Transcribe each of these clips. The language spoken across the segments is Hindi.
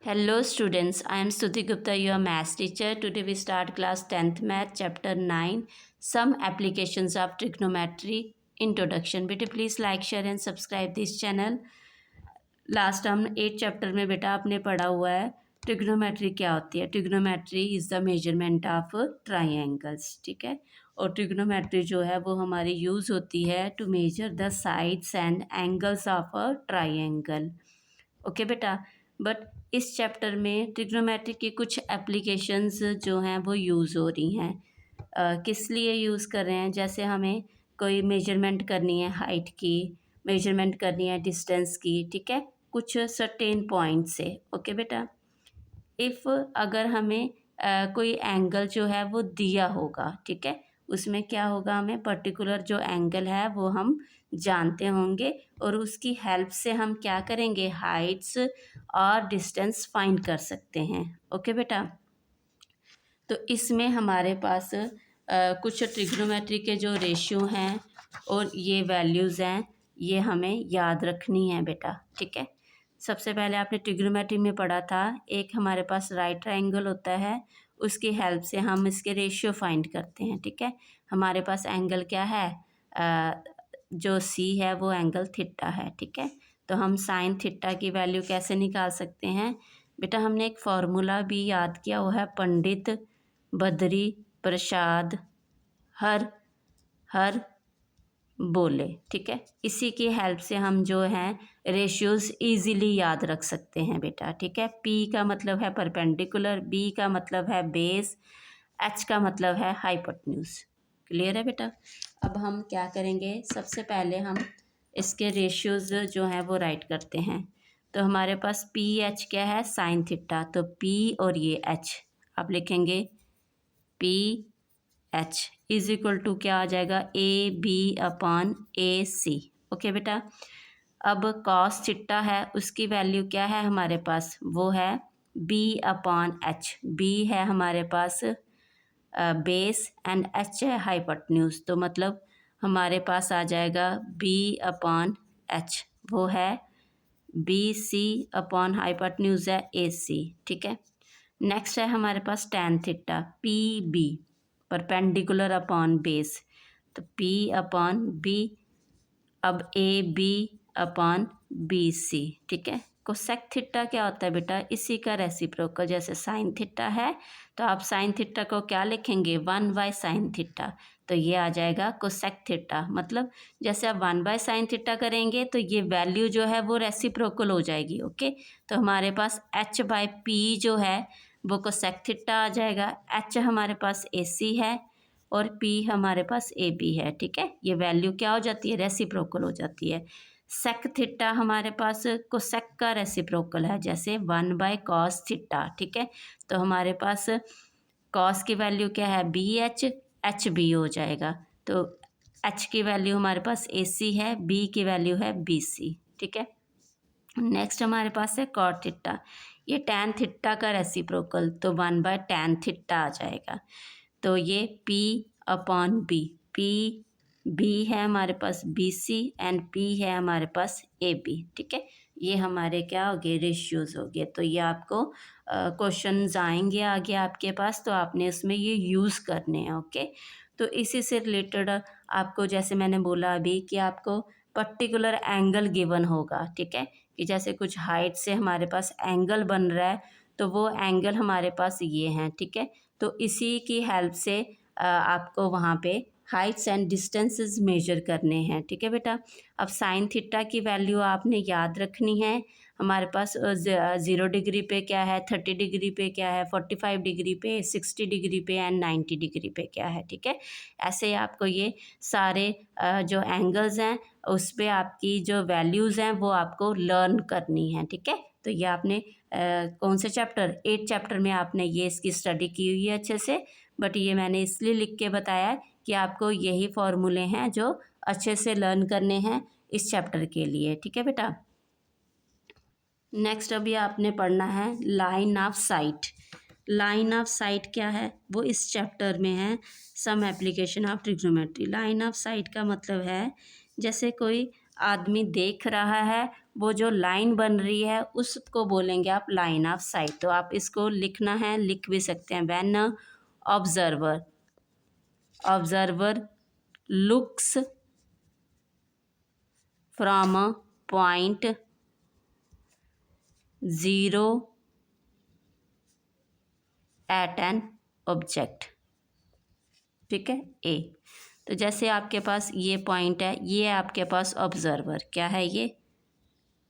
Hello students, I am Stuti Gupta, your maths teacher. Today we start class 10th math chapter 9, some applications of trigonometry introduction. बेटे please like, share and subscribe this channel. Last हम 8 चैप्टर में बेटा आपने पढ़ा हुआ है ट्रिग्नोमेट्री क्या होती है। Trigonometry is the measurement of triangles, ठीक है। और ट्रिग्नोमेट्री जो है वो हमारी यूज़ होती है to measure the sides and angles of a triangle. Okay बेटा, बट इस चैप्टर में ट्रिग्नोमेट्री की कुछ एप्लीकेशंस जो हैं वो यूज़ हो रही हैं। किस लिए यूज़ कर रहे हैं, जैसे हमें कोई मेजरमेंट करनी है हाइट की, मेजरमेंट करनी है डिस्टेंस की, ठीक है, कुछ सर्टेन पॉइंट से। ओके बेटा, इफ़ अगर हमें कोई एंगल जो है वो दिया होगा, ठीक है, उसमें क्या होगा, हमें पर्टिकुलर जो एंगल है वो हम जानते होंगे और उसकी हेल्प से हम क्या करेंगे, हाइट्स और डिस्टेंस फाइंड कर सकते हैं। ओके बेटा, तो इसमें हमारे पास कुछ ट्रिग्नोमेट्री के जो रेशियो हैं और ये वैल्यूज़ हैं, ये हमें याद रखनी है बेटा, ठीक है। सबसे पहले आपने ट्रिग्नोमेट्री में पढ़ा था, एक हमारे पास राइट ट्रायंगल होता है, उसकी हेल्प से हम इसके रेशियो फाइंड करते हैं, ठीक है। हमारे पास एंगल क्या है, जो सी है वो एंगल थीटा है, ठीक है। तो हम साइन थीटा की वैल्यू कैसे निकाल सकते हैं बेटा, हमने एक फार्मूला भी याद किया, वो है पंडित बद्री प्रसाद हर हर बोले, ठीक है। इसी की हेल्प से हम जो हैं रेशियोज़ इजीली याद रख सकते हैं बेटा, ठीक है। पी का मतलब है परपेंडिकुलर, बी का मतलब है बेस, एच का मतलब है हाइपोटेन्यूज। क्लियर है बेटा। अब हम क्या करेंगे, सबसे पहले हम इसके रेशियोज़ जो हैं वो राइट करते हैं। तो हमारे पास पी एच क्या है, साइन थीटा, तो पी और ये एच आप लिखेंगे P H is equal to क्या आ जाएगा, A B upon A C. Okay बेटा, अब कॉस थीटा है, उसकी वैल्यू क्या है हमारे पास, वो है बी अपॉन एच। बी है हमारे पास बेस एंड एच है हाइपोटेन्यूज, तो मतलब हमारे पास आ जाएगा बी अपॉन एच, वो है बी सी अपॉन हाइपोटेन्यूज है ए सी, ठीक है। नेक्स्ट है हमारे पास tan theta, P B perpendicular upon base, तो पी अपॉन बी, अब A B upon B C, ठीक है। कोसेक थीटा क्या होता है बेटा, इसी का रेसिप्रोकल, जैसे साइन थीटा है तो आप साइन थीटा को क्या लिखेंगे, 1/sin थीटा, तो ये आ जाएगा कोसेक थीटा। मतलब जैसे आप 1/sin थीटा करेंगे तो ये वैल्यू जो है वो रेसिप्रोकल हो जाएगी। ओके, तो हमारे पास h/p जो है वो कोसेक थीटा आ जाएगा। h हमारे पास AC है और p हमारे पास AB है, ठीक है। ये वैल्यू क्या हो जाती है, रेसिप्रोकल हो जाती है। सेक थीटा हमारे पास कोसेक का रेसिप्रोकल है, जैसे 1/cos थीटा, ठीक है। तो हमारे पास कॉस की वैल्यू क्या है, BH, HB हो जाएगा, तो H की वैल्यू हमारे पास AC है, B की वैल्यू है BC, ठीक है। नेक्स्ट हमारे पास है कॉट थीटा, ये टैन थीटा का रेसिप्रोकल, तो 1/tan थीटा आ जाएगा। तो ये P upon B, P B है हमारे पास BC एंड P है हमारे पास AB, ठीक है। ये हमारे क्या हो गए, रेशियोज हो गए। तो ये आपको क्वेश्चंस आएंगे आगे आपके पास, तो आपने उसमें ये यूज़ करने हैं। ओके, तो इसी से रिलेटेड आपको, जैसे मैंने बोला अभी कि आपको पर्टिकुलर एंगल गिवन होगा, ठीक है, कि जैसे कुछ हाइट से हमारे पास एंगल बन रहा है, तो वो एंगल हमारे पास ये हैं, ठीक है। तो इसी की हेल्प से आपको वहाँ पे हाइट्स एंड डिस्टेंसेस मेजर करने हैं, ठीक है बेटा। अब साइन थीटा की वैल्यू आपने याद रखनी है, हमारे पास 0 डिग्री पे क्या है, 30 डिग्री पे क्या है, 45 डिग्री पे, 60 डिग्री पे एंड 90 डिग्री पे क्या है, ठीक है। ऐसे आपको ये सारे जो एंगल्स हैं उस पर आपकी जो वैल्यूज़ हैं वो आपको लर्न करनी है, ठीक है। तो ये आपने कौन से चैप्टर, 8 चैप्टर में आपने ये इसकी स्टडी की हुई है अच्छे से, बट ये मैंने इसलिए लिख के बताया कि आपको यही फॉर्मूले हैं जो अच्छे से लर्न करने हैं इस चैप्टर के लिए, ठीक है बेटा। नेक्स्ट अभी आपने पढ़ना है line of sight. Line of sight क्या है, वो इस चैप्टर में है, some application of trigonometry. Line of sight का मतलब है जैसे कोई आदमी देख रहा है, वो जो लाइन बन रही है उसको बोलेंगे आप लाइन ऑफ साइट। तो आप इसको लिखना है, लिख भी सकते हैं, when observer looks from a point 0 at an object, ठीक है, ए। तो जैसे आपके पास ये पॉइंट है, ये आपके पास ऑब्जर्वर, क्या है ये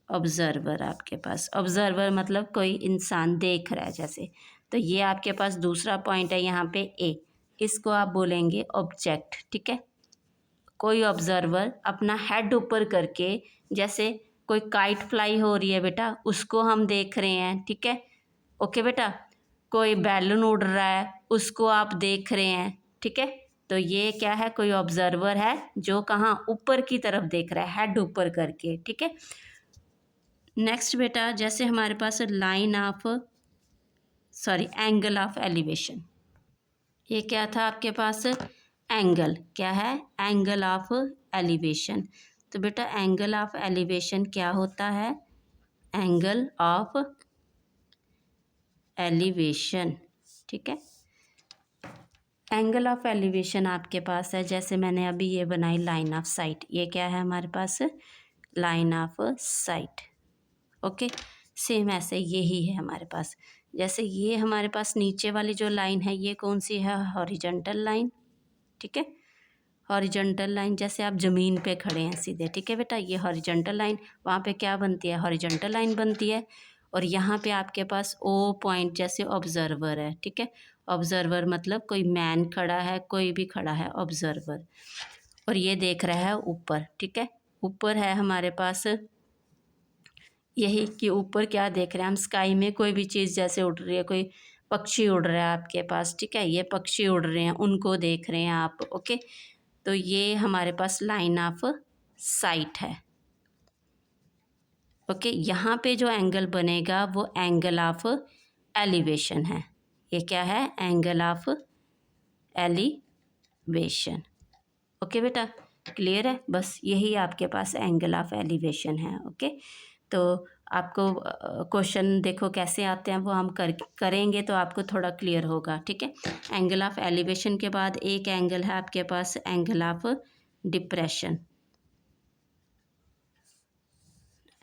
ऑब्जर्वर, आपके पास ऑब्जर्वर मतलब कोई इंसान देख रहा है जैसे। तो ये आपके पास दूसरा पॉइंट है यहाँ पे ए, इसको आप बोलेंगे ऑब्जेक्ट, ठीक है। कोई ऑब्जर्वर अपना हेड ऊपर करके, जैसे कोई काइट फ्लाई हो रही है बेटा, उसको हम देख रहे हैं, ठीक है, ओके बेटा। कोई बैलून उड़ रहा है, उसको आप देख रहे हैं, ठीक है। तो ये क्या है, कोई ऑब्जर्वर है जो कहाँ ऊपर की तरफ देख रहा है, हेड ऊपर करके, ठीक है। नेक्स्ट बेटा, जैसे हमारे पास एंगल ऑफ एलिवेशन, ये क्या था आपके पास, एंगल, क्या है, एंगल ऑफ एलिवेशन। तो बेटा एंगल ऑफ एलिवेशन क्या होता है, एंगल ऑफ एलिवेशन, ठीक है। एंगल ऑफ एलिवेशन आपके पास है, जैसे मैंने अभी ये बनाई लाइन ऑफ साइट, ये क्या है हमारे पास, line of sight, okay. Same ऐसे यही है हमारे पास, जैसे ये हमारे पास नीचे वाली जो लाइन है ये कौन सी है, हॉरिजॉन्टल लाइन, ठीक है। हॉरिजॉन्टल लाइन, जैसे आप ज़मीन पे खड़े हैं सीधे, ठीक है बेटा, ये हॉरिजॉन्टल लाइन, वहाँ पे क्या बनती है, हॉरिजॉन्टल लाइन बनती है। और यहाँ पे आपके पास ओ पॉइंट जैसे ऑब्जर्वर है, ठीक है। ऑब्जर्वर मतलब कोई मैन खड़ा है, कोई भी खड़ा है, ऑब्जर्वर, और ये देख रहा है ऊपर, ठीक है। ऊपर है हमारे पास यही कि ऊपर क्या देख रहे हैं हम, स्काई में कोई भी चीज़ जैसे उड़ रही है, कोई पक्षी उड़ रहा है आपके पास, ठीक है, ये पक्षी उड़ रहे हैं, उनको देख रहे हैं आप, ओके। तो ये हमारे पास लाइन ऑफ साइट है, ओके। यहाँ पे जो एंगल बनेगा वो एंगल ऑफ एलिवेशन है, ये क्या है, एंगल ऑफ एलिवेशन, ओके बेटा, क्लियर है, बस यही आपके पास एंगल ऑफ एलिवेशन है, ओके। तो आपको क्वेश्चन देखो कैसे आते हैं वो हम करेंगे तो आपको थोड़ा क्लियर होगा, ठीक है। एंगल ऑफ एलिवेशन के बाद एक एंगल है आपके पास angle of depression,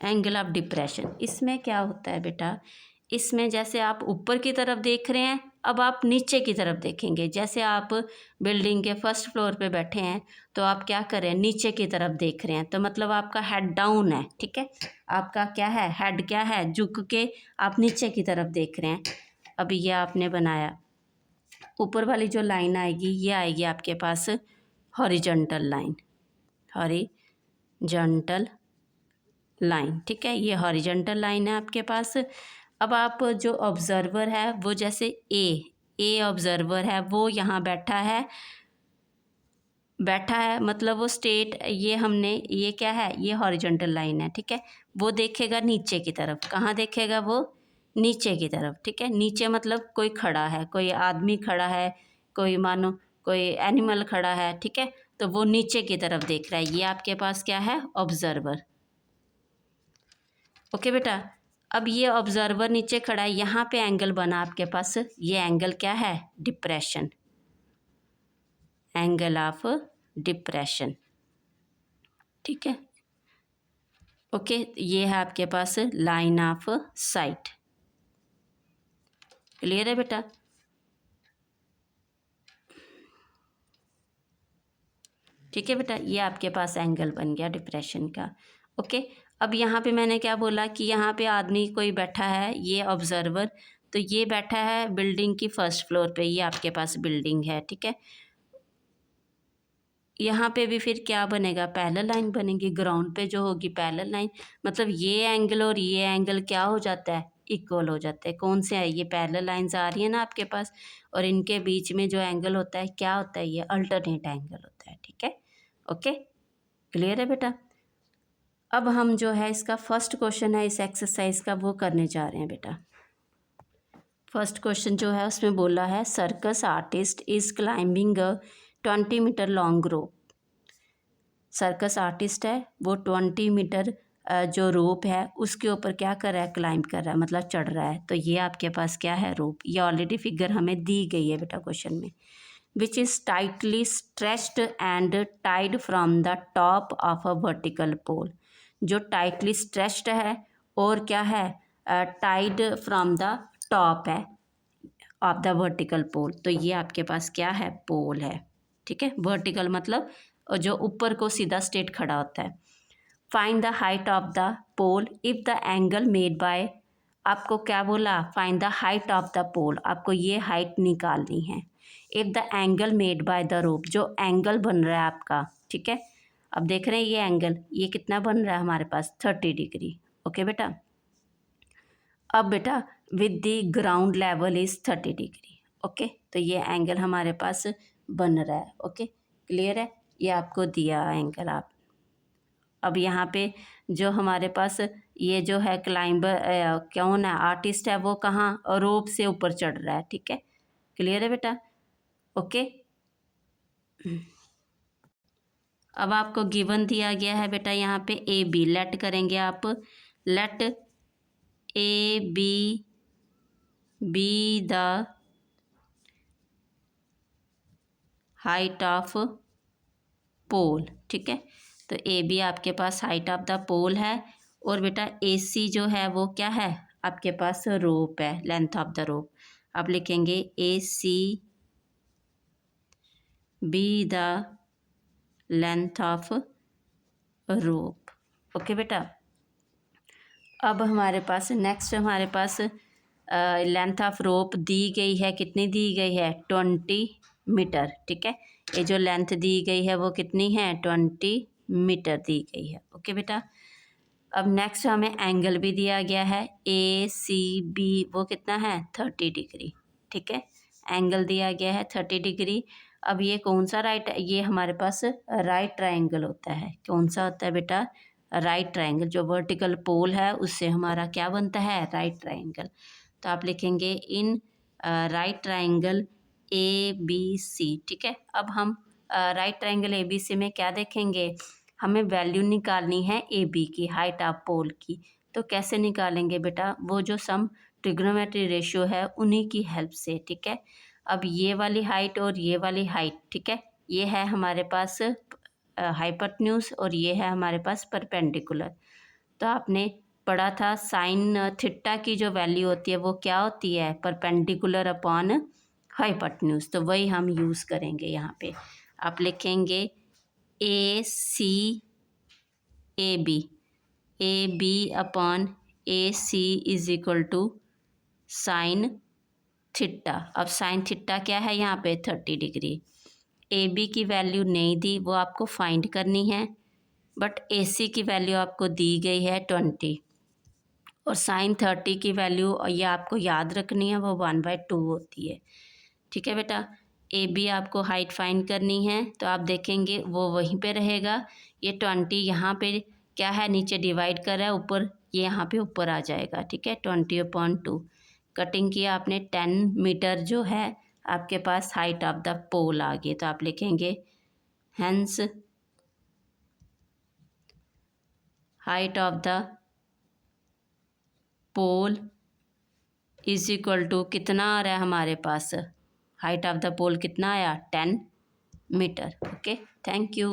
angle of depression. इसमें क्या होता है बेटा, इसमें जैसे आप ऊपर की तरफ देख रहे हैं, अब आप नीचे की तरफ देखेंगे, जैसे आप बिल्डिंग के फर्स्ट फ्लोर पे बैठे हैं तो आप क्या कर रहे हैं, नीचे की तरफ देख रहे हैं, तो मतलब आपका हेड डाउन है, ठीक है। आपका क्या है, हेड क्या है, झुक के आप नीचे की तरफ देख रहे हैं। अभी ये आपने बनाया, ऊपर वाली जो लाइन आएगी ये आएगी आपके पास हॉरिजॉन्टल लाइन, हॉरिजॉन्टल लाइन, ठीक है, ये हॉरिजॉन्टल लाइन है आपके पास। अब आप जो ऑब्जर्वर है वो जैसे ए ऑब्जर्वर है, वो यहाँ बैठा है मतलब वो स्टेट, ये हमने, ये क्या है, ये हॉरिजॉन्टल लाइन है, ठीक है। वो देखेगा नीचे की तरफ, कहाँ देखेगा वो, नीचे की तरफ, ठीक है। नीचे मतलब कोई खड़ा है, कोई आदमी खड़ा है, कोई मानो कोई एनिमल खड़ा है, ठीक है। तो वो नीचे की तरफ देख रहा है, ये आपके पास क्या है, ऑब्जर्वर, ओके बेटा। अब ये ऑब्जर्वर नीचे खड़ा है, यहाँ पे एंगल बना आपके पास, ये एंगल क्या है, डिप्रेशन, एंगल ऑफ डिप्रेशन, ठीक है, ओके। ये है आपके पास लाइन ऑफ साइट, क्लियर है बेटा। ठीक है बेटा, ये आपके पास एंगल बन गया डिप्रेशन का, ओके। अब यहाँ पे मैंने क्या बोला कि यहाँ पे आदमी कोई बैठा है, ये ऑब्जर्वर, तो ये बैठा है बिल्डिंग की फर्स्ट फ्लोर पे, ये आपके पास बिल्डिंग है, ठीक है। यहाँ पे भी फिर क्या बनेगा, पैरेलल लाइन बनेगी, ग्राउंड पे जो होगी पैरेलल लाइन, मतलब ये एंगल और ये एंगल क्या हो जाता है, इक्वल हो जाते हैं। कौन से है, ये पैरेलल लाइंस आ रही है ना आपके पास, और इनके बीच में जो एंगल होता है क्या होता है, ये अल्टरनेट एंगल होता है, ठीक है, ओके, क्लियर है बेटा। अब हम जो है इसका फर्स्ट क्वेश्चन है इस एक्सरसाइज का, वो करने जा रहे हैं बेटा। फर्स्ट क्वेश्चन जो है उसमें बोला है, circus artist is climbing a 20 metre long rope. Circus artist है वो 20 मीटर जो रोप है उसके ऊपर क्या कर रहा है, क्लाइंब कर रहा है, मतलब चढ़ रहा है। तो ये आपके पास क्या है, रोप। ये ऑलरेडी फिगर हमें दी गई है बेटा क्वेश्चन में। Which is tightly stretched and tied from the top of a vertical pole. जो टाइटली स्ट्रेच्ड है और क्या है, टाइड फ्रॉम द टॉप है ऑफ द वर्टिकल पोल। तो ये आपके पास क्या है, पोल है। ठीक है, वर्टिकल मतलब जो ऊपर को सीधा स्ट्रेट खड़ा होता है। Find the height of the pole if the angle made by, आपको क्या बोला, find the height of the pole, आपको ये हाइट निकालनी है। If the angle made by the rope, जो एंगल बन रहा है आपका, ठीक है। अब देख रहे हैं ये एंगल, ये कितना बन रहा है हमारे पास, 30 डिग्री। ओके बेटा। अब बेटा with the ground level is 30 degree. Okay, तो ये एंगल हमारे पास बन रहा है। ओके, क्लियर है, ये आपको दिया एंगल। आप अब यहाँ पे जो हमारे पास ये जो है क्लाइंबर कौन है, आर्टिस्ट है, वो कहाँ, रोप से ऊपर चढ़ रहा है। ठीक है, क्लियर है बेटा। ओके, अब आपको गिवन दिया गया है बेटा यहाँ पे ए बी, लेट करेंगे आप, let A B the height of pole. ठीक है, तो ए बी आपके पास हाइट ऑफ द पोल है, और बेटा ए सी जो है वो क्या है, आपके पास रोप है, लेंथ ऑफ द रोप। आप लिखेंगे A C B the length of rope. Okay बेटा। अब हमारे पास नेक्स्ट, हमारे पास लेंथ ऑफ रोप दी गई है, कितनी दी गई है, 20 मीटर। ठीक है, ये जो लेंथ दी गई है वो कितनी है, 20 मीटर दी गई है। ओके बेटा। अब नेक्स्ट हमें एंगल भी दिया गया है, ए सी बी, वो कितना है, 30 डिग्री। ठीक है, एंगल दिया गया है 30 डिग्री। अब ये कौन सा राइट, ये हमारे पास राइट ट्रायंगल होता है। कौन सा होता है बेटा, राइट ट्रायंगल। जो वर्टिकल पोल है उससे हमारा क्या बनता है, राइट ट्रायंगल। तो आप लिखेंगे in right triangle A B C. ठीक है, अब हम right triangle A B C में क्या देखेंगे, हमें वैल्यू निकालनी है ए बी की, हाइट ऑफ पोल की। तो कैसे निकालेंगे बेटा, वो जो सम ट्रिग्नोमेट्री रेशियो है उन्हीं की हेल्प से। ठीक है, अब ये वाली हाइट और ये वाली हाइट, ठीक है, ये है हमारे पास हाइपोटेन्यूज और ये है हमारे पास परपेंडिकुलर। तो आपने पढ़ा था साइन थीटा की जो वैल्यू होती है वो क्या होती है, परपेंडिकुलर अपॉन हाइपोटेन्यूज। तो वही हम यूज़ करेंगे यहाँ पे। आप लिखेंगे A C A B upon A C is equal to sine theta. अब साइन थीटा क्या है यहाँ पे, 30 डिग्री। ए बी की वैल्यू नहीं दी, वो आपको फाइंड करनी है, बट ए सी की वैल्यू आपको दी गई है 20, और साइन 30 की वैल्यू ये आपको याद रखनी है, वो 1/2 होती है। ठीक है बेटा। ए बी आपको हाइट फाइंड करनी है, तो आप देखेंगे वो वहीं पे रहेगा। ये 20 यहाँ पे क्या है, नीचे डिवाइड कर रहा है, ऊपर ये यहाँ पे ऊपर आ जाएगा। ठीक है, 20/2 कटिंग किया आपने, 10 मीटर जो है आपके पास हाइट ऑफ द पोल आ गई। तो आप लिखेंगे hence height of the pole is equal to, कितना आ रहा है हमारे पास, हाइट ऑफ द पोल कितना आया, 10 मीटर। Okay, thank you.